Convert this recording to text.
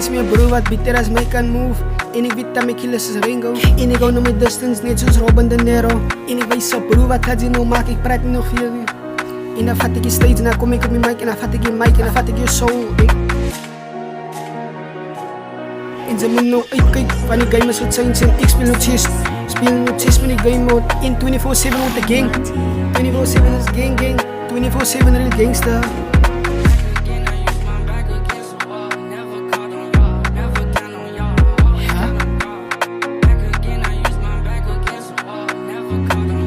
is meer broer wat beter as my kan move. En ek weet dat my killers is Ringo. En ek hou nou my distance net soos Robin De Niro. En ek wees op broer wat gaat jy nou maak, ek praat nie nog veel nie. En dan vat ek die stage en dan kom ek op my mic. En dan vat ek die mic en dan vat ek jou soul. En ze moet nou uitkijk van die game is wat zijn. Ik speel nog chess. Speel nog chess met die game mode. In 24/7 with the gang. 24/7 is gang gang. 24/7 real gangster. Back again, I use my back against the wall. Never caught on